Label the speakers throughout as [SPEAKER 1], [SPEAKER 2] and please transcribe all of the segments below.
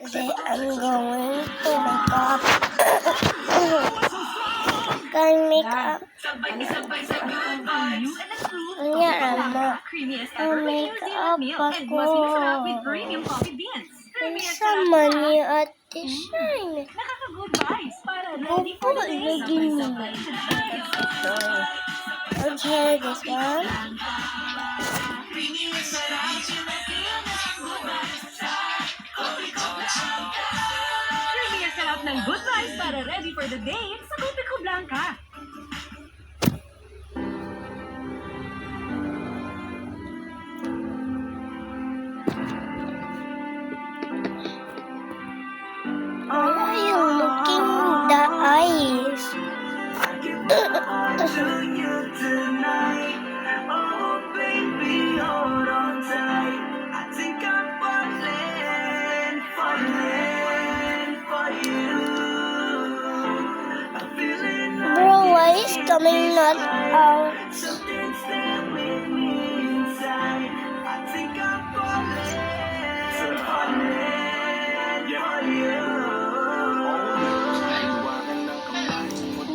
[SPEAKER 1] Today I'm going to make up. Can make up. Nangyari mo. Make up ako. Sama niyo at design. Bupo lagi niyo. Okay, this one.
[SPEAKER 2] Creamy ang sarap ng Good Vibes para ready for the day sa Copico Blanca.
[SPEAKER 1] Why are you looking the eyes? Bro, why is coming not out?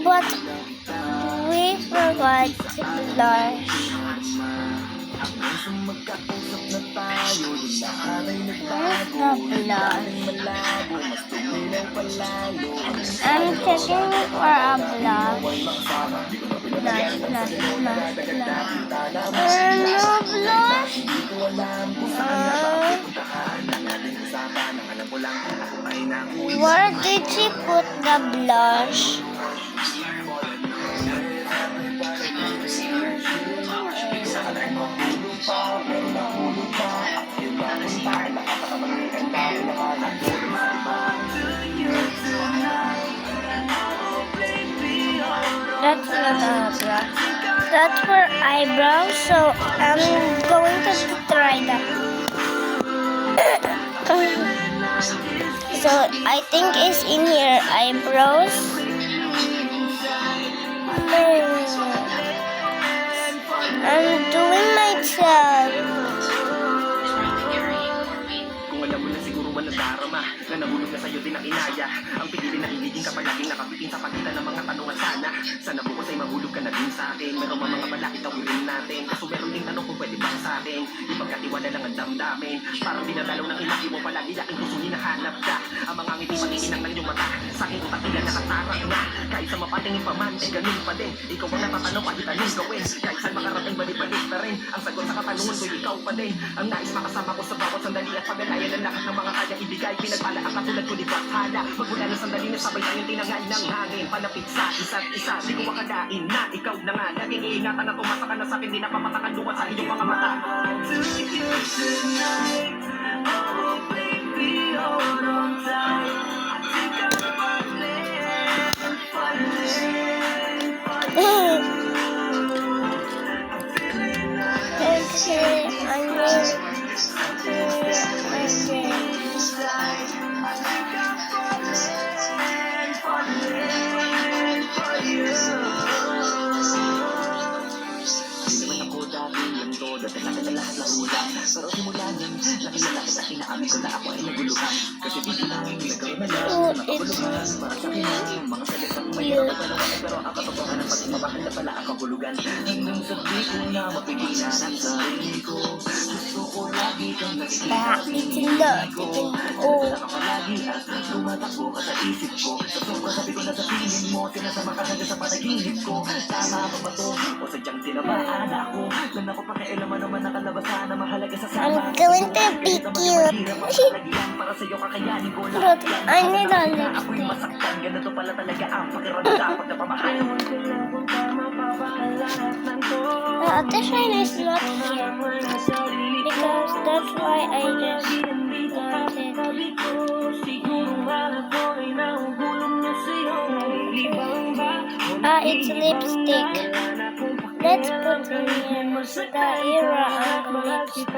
[SPEAKER 1] But we forgot blush. I'm checking for a blush. Blush. No blush. Where did she put the blush? That's not a blush. That's for eyebrows, so I'm going to try that. So I think it's in your eyebrows. I'm doing myself.
[SPEAKER 3] Kung alam mo na siguro nadarama na nahulog na sa'yo din ang inaya. Ang pigilin na higiging ka palaging nakapitin sa pagitan ng mga tanungan sana. Sana bukas ay mahulog ka na din sa akin. Meron mga balakit ang wilin natin. Kaso meron din tanong kung pwede bang sa akin. Ipagkatiwala lang ang damdamin. Parang dinadalaw ng inaki mo palagi yaking gusto hinahanap ka. Ang mga ngiti patingin ng iyong mata. Sa aking utak nila nakatarang na. Kahit sa mapatingin pa man, ay ganun pa din. Ikaw ang napatanong kahit anong gawin. Kahit saan makarating balik-balik na rin. Ang sagot sa katanungan ko'y ikaw pa din. Ang nais makasama ko sa bawat sandali at pagalayan ng lahat ng mga kanyang ibigay. Pinagpala ang katulad ko di Bathala. Magmula ng sandali na sabay tayong tinangal ng hangin. Palapit sa isa't isa, di ko akalain na ikaw na nga. Laging iingatan na tumasa ka na sa akin, di napapatakan luwat sa iyong mga mata. Pero simula nun, nakilala kita, inaamin ko na ako ay naguluhan. Kasi biglang nagkaroon na lang na makabuluhan. Para sa akin ang mga salitang mayroon na naman. Pero ang katotohanan pag mabahal na pala ang kabulugan. Hanggang sabi ko na mapigilan ang sarili ko. Gusto ko lagi kang nakikita. Nagdala ka palagi at tumatakbo ka sa isip ko. Sa sobrang sabi ko na sa piling mo, sinasama ka hanggang sa panaginip ko. Tama ba ba to? O sadyang tinamaan ako. Lang ako pakialaman naman nakalabasan na mahalaga sa sama.
[SPEAKER 1] I'm going to be cute.
[SPEAKER 3] Para sa'yo kakayanin ko
[SPEAKER 1] But
[SPEAKER 3] lahat
[SPEAKER 1] I need a
[SPEAKER 3] ako'y
[SPEAKER 1] lipstick.
[SPEAKER 3] masaktan, ganito pala talaga ang pakiramdam dapat na pamahal.
[SPEAKER 1] The other shine is not here. Because that's why I just got it. It's lipstick. Let's put in here the era of lipstick.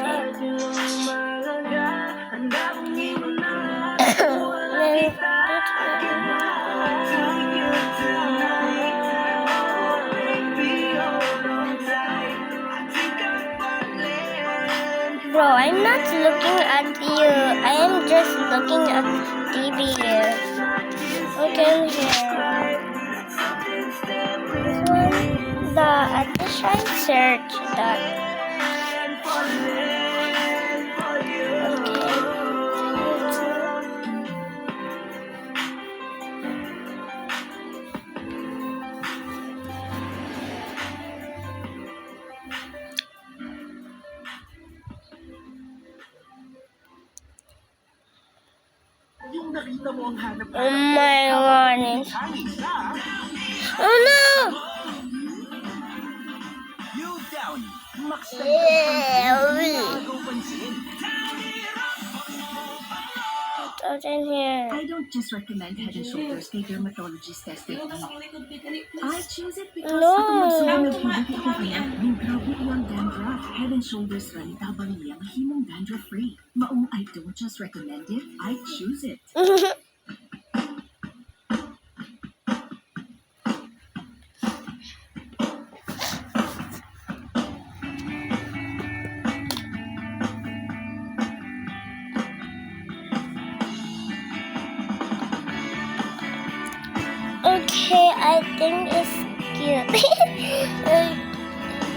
[SPEAKER 1] Bro, I'm not looking at you. I am just looking at search that.
[SPEAKER 3] Yung nakita mo ang hanap
[SPEAKER 1] Oh my god.
[SPEAKER 3] hangin na.
[SPEAKER 1] Oh no!
[SPEAKER 3] You down. Max
[SPEAKER 1] Ew.
[SPEAKER 3] pansin.
[SPEAKER 1] What's in here?
[SPEAKER 2] I don't just recommend Head and Shoulders kay dermatologist tested me. I choose it because
[SPEAKER 1] No.
[SPEAKER 2] ako magsulang nagpibigay ko kaya yung grabe yung dandruff. Head and Shoulders rin tabang niya mahimong dandruff free. Maong I don't just recommend it, I choose it.
[SPEAKER 1] Okay, I think it's cute.